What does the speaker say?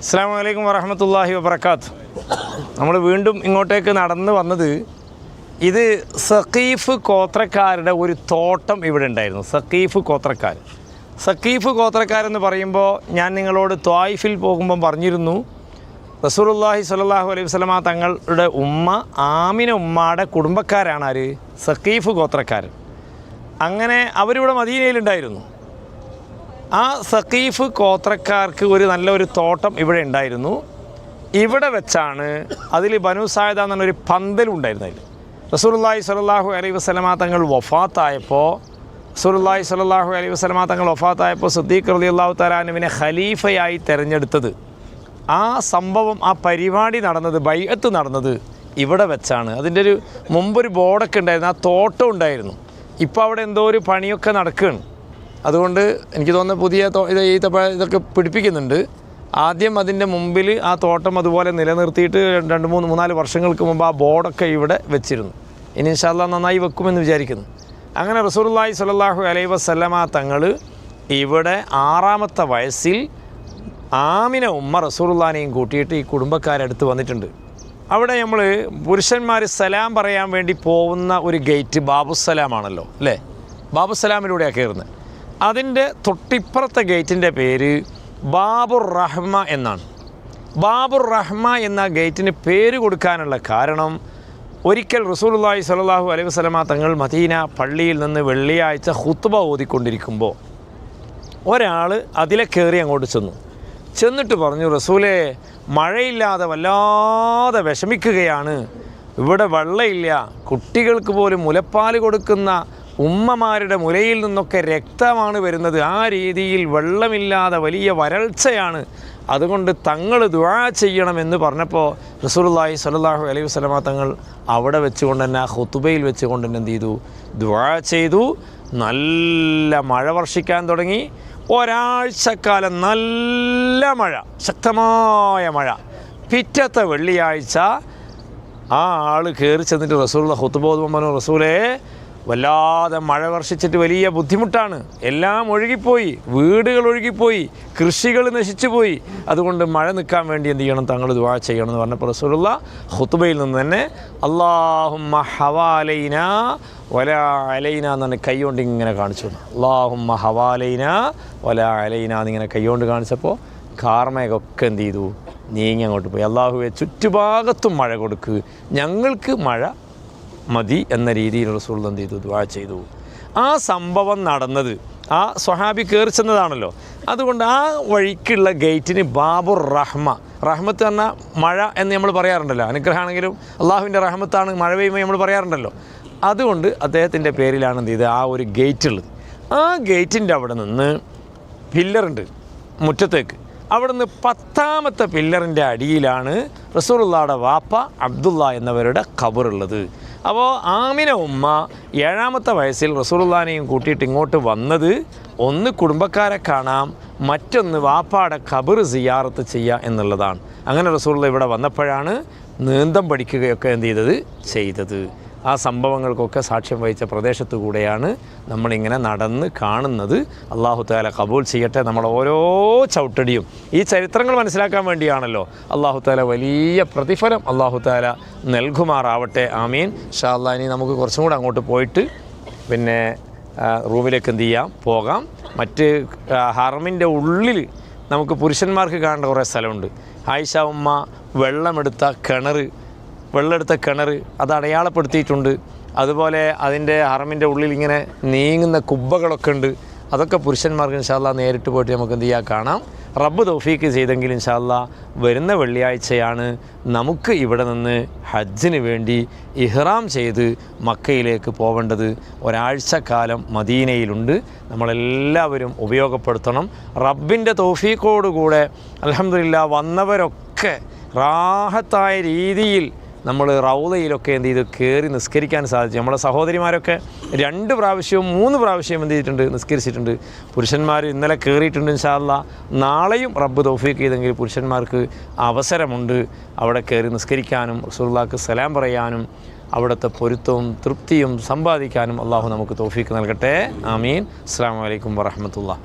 അസ്സലാമു അലൈക്കും വറഹ്മത്തുള്ളാഹി വബറകാത്ത്. നമ്മൾ വീണ്ടും ഇങ്ങോട്ടേക്ക് നടന്നു വന്നത് ഇത് സഖീഫ് ഗോത്രക്കാരുടെ ഒരു തോട്ടം ഇവിടെ ഉണ്ടായിരുന്നു. സഖീഫ് ഗോത്രക്കാരെന്ന് പറയുമ്പോൾ ഞാൻ നിങ്ങളോട് ത്വായിഫിൽ പോകുമ്പം പറഞ്ഞിരുന്നു, റസൂലുള്ളാഹി സ്വല്ലല്ലാഹു അലൈഹി വസല്ലമ തങ്ങളുടെ ഉമ്മ ആമിന ഉമ്മയുടെ കുടുംബക്കാരാണ് ആര്? സഖീഫ് ഗോത്രക്കാർ. അങ്ങനെ അവരിവിടെ മദീനയിലുണ്ടായിരുന്നു. ആ സഖീഫ് ഗോത്രക്കാർക്ക് ഒരു നല്ലൊരു തോട്ടം ഇവിടെ ഉണ്ടായിരുന്നു. ഇവിടെ വെച്ചാണ് അതിൽ ബനു സായിദ എന്ന് പറഞ്ഞൊരു പന്തലുണ്ടായിരുന്നു. അതിൽ റസൂലുള്ളാഹി സ്വല്ലല്ലാഹു അലൈഹി വസല്ലമ തങ്ങൾ വഫാത്തായപ്പോൾ സിദ്ദീഖ് റളിയല്ലാഹു തആല അൻഹുവിനെ ഖലീഫയായി തിരഞ്ഞെടുത്തത്, ആ സംഭവം, ആ പരിപാടി നടന്നത്, ബൈഅത്ത് നടന്നത് ഇവിടെ വെച്ചാണ്. അതിൻ്റെ ഒരു മുമ്പൊരു ബോർഡൊക്കെ ഉണ്ടായിരുന്നു, ആ തോട്ടം ഉണ്ടായിരുന്നു. ഇപ്പോൾ അവിടെ എന്തോ ഒരു പണിയൊക്കെ നടക്കുകയാണ്. അതുകൊണ്ട് എനിക്ക് തോന്നുന്നു പുതിയ ഇതൊക്കെ പിടിപ്പിക്കുന്നുണ്ട്. ആദ്യം അതിൻ്റെ മുമ്പിൽ ആ തോട്ടം അതുപോലെ നിലനിർത്തിയിട്ട് 2-3-4 വർഷങ്ങൾക്ക് മുമ്പ് ആ ബോർഡൊക്കെ ഇവിടെ വെച്ചിരുന്നു. ഇനി ഇൻഷാ അല്ലാഹ് നന്നായി വെക്കുമെന്ന് വിചാരിക്കുന്നു. അങ്ങനെ റസൂലുള്ളാഹി സ്വല്ലല്ലാഹു അലൈഹി വസല്ലമ തങ്ങൾ ഇവിടെ 6ാമത്തെ വയസ്സിൽ ആമിന ഉമ്മ റസൂലുള്ളാഹിനെയും കൂട്ടിയിട്ട് ഈ കുടുംബക്കാരടുത്ത് വന്നിട്ടുണ്ട്. അവിടെ നമ്മൾ പുരുഷന്മാർ സലാം പറയാൻ വേണ്ടി പോകുന്ന ഒരു ഗേറ്റ് ബാബുസലാമാണല്ലോ, അല്ലേ? ബാബുസലാമിലൂടെയാണ് കയറുന്നത്. അതിൻ്റെ തൊട്ടിപ്പുറത്തെ ഗേറ്റിൻ്റെ പേര് ബാബുർ റഹ്മ എന്നാണ്. ബാബുർ റഹ്മ എന്ന ഗേറ്റിന് പേര് കൊടുക്കാനുള്ള കാരണം, ഒരിക്കൽ റസൂലുള്ളാഹി സ്വല്ലല്ലാഹു അലൈഹി വസല്ലമ തങ്ങൾ മദീന പള്ളിയിൽ നിന്ന് വെള്ളിയാഴ്ച ഖുത്ബ ഓതിക്കൊണ്ടിരിക്കുമ്പോൾ ഒരാൾ അതിലെ കയറി അങ്ങോട്ട് ചെന്നിട്ട് പറഞ്ഞു, റസൂലേ, മഴയില്ലാതെ വല്ലാതെ വിഷമിക്കുകയാണ്, ഇവിടെ വെള്ളമില്ല, കുട്ടികൾക്ക് പോലും മുലപ്പാൽ കൊടുക്കുന്ന ഉമ്മമാരുടെ മുലയിൽ നിന്നൊക്കെ രക്തമാണ് വരുന്നത്, ആ രീതിയിൽ വെള്ളമില്ലാതെ വലിയ വരൾച്ചയാണ്, അതുകൊണ്ട് തങ്ങൾ ദുആ ചെയ്യണമെന്ന് പറഞ്ഞപ്പോൾ റസൂലുള്ളാഹി സ്വല്ലല്ലാഹു അലൈഹി വസല്ലമ തങ്ങൾ അവിടെ വെച്ചുകൊണ്ട് തന്നെ, ആ ഖുതുബയിൽ വെച്ചുകൊണ്ട് തന്നെ എന്ത് ചെയ്തു? ദുആ ചെയ്തു. നല്ല മഴ വർഷിക്കാൻ തുടങ്ങി. ഒരാഴ്ചക്കാലം നല്ല മഴ, ശക്തമായ മഴ. പിറ്റത്തെ വെള്ളിയാഴ്ച ആ ആൾ കയറി ചെന്നിട്ട് റസൂലുള്ളാഹി ഖുതുബ ഓതുമ്പോൾ, റസൂലേ, വല്ലാതെ മഴ വർഷിച്ചിട്ട് വലിയ ബുദ്ധിമുട്ടാണ്, എല്ലാം ഒഴുകിപ്പോയി, വീടുകൾ ഒഴുകിപ്പോയി, കൃഷികൾ നശിച്ചു പോയി, അതുകൊണ്ട് മഴ നിൽക്കാൻ വേണ്ടി എന്ത് ചെയ്യണം? തങ്ങൾ ദുആ ചെയ്യണം എന്ന് പറഞ്ഞപ്പോൾ റസൂലുള്ളാഹി ഖുതുബയിൽ നിന്ന് തന്നെ അല്ലാഹുമ്മ ഹവാലൈന വലാ അലൈന എന്ന് കൈകൊണ്ട് ഇങ്ങനെ കാണിച്ചു. അല്ലാഹുമ്മ ഹവാലൈന വലാ അലൈന എന്നിങ്ങനെ കൈകൊണ്ട് കാണിച്ചപ്പോൾ കാർമേഘമൊക്കെ എന്ത് ചെയ്തു? നീങ്ങി അങ്ങോട്ട് പോയി. അല്ലാഹുവേ, ചുറ്റുഭാഗത്തും മഴ കൊടുക്ക്, ഞങ്ങൾക്ക് മഴ മതി എന്ന രീതിയിൽ റസൂൽ എന്ത് ചെയ്തു? ദുആ ചെയ്തു. ആ സംഭവം നടന്നത് ആ സ്വഹാബി കയറി ചെന്നതാണല്ലോ. അതുകൊണ്ട് ആ വഴിക്കുള്ള ഗേറ്റിന് ബാബുർ റഹ്മ, റഹ്മത്ത് പറഞ്ഞാൽ മഴ എന്ന് നമ്മൾ പറയാറുണ്ടല്ലോ, അനുഗ്രഹമാണെങ്കിലും അള്ളാഹുവിൻ്റെ റഹ്മത്താണ് മഴ പെയ്യുമ്പോൾ നമ്മൾ പറയാറുണ്ടല്ലോ. അതുകൊണ്ട് അദ്ദേഹത്തിൻ്റെ പേരിലാണ് എന്ത് ചെയ്ത് ആ ഒരു ഗേറ്റ് ഉള്ളത്. ആ ഗേറ്റിൻ്റെ അവിടെ നിന്ന് പില്ലറുണ്ട് മുറ്റത്തേക്ക്. അവിടെ നിന്ന് 10ാമത്തെ പില്ലറിൻ്റെ അടിയിലാണ് റസൂലുള്ളാഹിയുടെ വാപ്പ അബ്ദുള്ള എന്നവരുടെ ഖബറുള്ളത്. അപ്പോൾ ആമിന ഉമ്മ 7ാമത്തെ വയസ്സിൽ റസൂലുള്ളാഹിനെയും കൂട്ടിയിട്ട് ഇങ്ങോട്ട് വന്നത്, ഒന്ന് കുടുംബക്കാരെ കാണാം, മറ്റൊന്ന് വാപ്പാടെ ഖബർ സിയാറത്ത് ചെയ്യുക എന്നുള്ളതാണ്. അങ്ങനെ റസൂലുള്ളാഹി ഇവിടെ വന്നപ്പോഴാണ് നീന്തം പഠിക്കുകയൊക്കെ എന്ത് ചെയ്തത്. ആ സംഭവങ്ങൾക്കൊക്കെ സാക്ഷ്യം വഹിച്ച പ്രദേശത്തു കൂടെയാണ് നമ്മളിങ്ങനെ നടന്ന് കാണുന്നത്. അല്ലാഹു തആല ഖബൂൽ ചെയ്യട്ടെ നമ്മുടെ ഓരോ ചവിട്ടടിയും. ഈ ചരിത്രങ്ങൾ മനസ്സിലാക്കാൻ വേണ്ടിയാണല്ലോ. അല്ലാഹു തആല വലിയ പ്രതിഫലം അല്ലാഹു തആല നൽകുമാറാവട്ടെ. ആമീൻ. ഇൻഷാ അല്ലാഹ് ഇനി നമുക്ക് കുറച്ചും കൂടെ അങ്ങോട്ട് പോയിട്ട് പിന്നെ റൂമിലേക്ക് എന്ത് ചെയ്യാം? പോകാം. മറ്റ് ഹറമിൻ്റെ ഉള്ളിൽ നമുക്ക് പുരുഷന്മാർക്ക് കാണേണ്ട കുറേ സ്ഥലമുണ്ട്. ആയിഷ ഉമ്മ വെള്ളമെടുത്ത കിണർ അത് അടയാളപ്പെടുത്തിയിട്ടുണ്ട്. അതുപോലെ അതിൻ്റെ ഹറമിൻ്റെ ഉള്ളിൽ ഇങ്ങനെ നീങ്ങുന്ന കുബ്ബകളൊക്കെ ഉണ്ട്. അതൊക്കെ പുരുഷന്മാർക്ക് ഇൻഷാ അല്ലാഹ് നേരിട്ട് പോയിട്ട് നമുക്ക് എന്ത് ചെയ്യാം? കാണാം. റബ്ബ് തൗഫീക്ക് ചെയ്തെങ്കിൽ ഇൻഷാ അല്ലാഹ് വരുന്ന വെള്ളിയാഴ്ചയാണ് നമുക്ക് ഇവിടെ നിന്ന് ഹജ്ജിന് വേണ്ടി ഇഹ്റാം ചെയ്ത് മക്കയിലേക്ക് പോവേണ്ടത്. ഒരാഴ്ചക്കാലം മദീനയിലുണ്ട്. നമ്മളെല്ലാവരും ഉപയോഗപ്പെടുത്തണം. റബ്ബിൻ്റെ തൗഫീക്കോടുകൂടെ അൽഹംദുലില്ലാഹ് വന്നവരൊക്കെ റാഹത്തായ രീതിയിൽ നമ്മൾ റൗളയിലൊക്കെ എന്ത് ചെയ്ത് കയറി നിസ്കരിക്കാൻ സാധിച്ചു. നമ്മളെ സഹോദരിമാരൊക്കെ 2 പ്രാവശ്യവും 3 പ്രാവശ്യവും എന്ത് ചെയ്തിട്ടുണ്ട്? നിസ്കരിച്ചിട്ടുണ്ട്. പുരുഷന്മാർ ഇന്നലെ കയറിയിട്ടുണ്ട്. ഇൻഷാ അല്ലാഹ് നാളെയും റബ്ബ് തൗഫീക്ക് ചെയ്തെങ്കിൽ പുരുഷന്മാർക്ക് അവസരമുണ്ട് അവിടെ കയറി നിസ്കരിക്കാനും റസൂലുള്ളാഹിക്ക് സലാം പറയാനും അവിടുത്തെ പൊരുത്തവും തൃപ്തിയും സമ്പാദിക്കാനും അള്ളാഹു നമുക്ക് തൗഫീക്ക് നൽകട്ടെ. ആമീൻ. അസ്സലാമു അലൈക്കും വറഹ്മത്തുള്ളാഹി.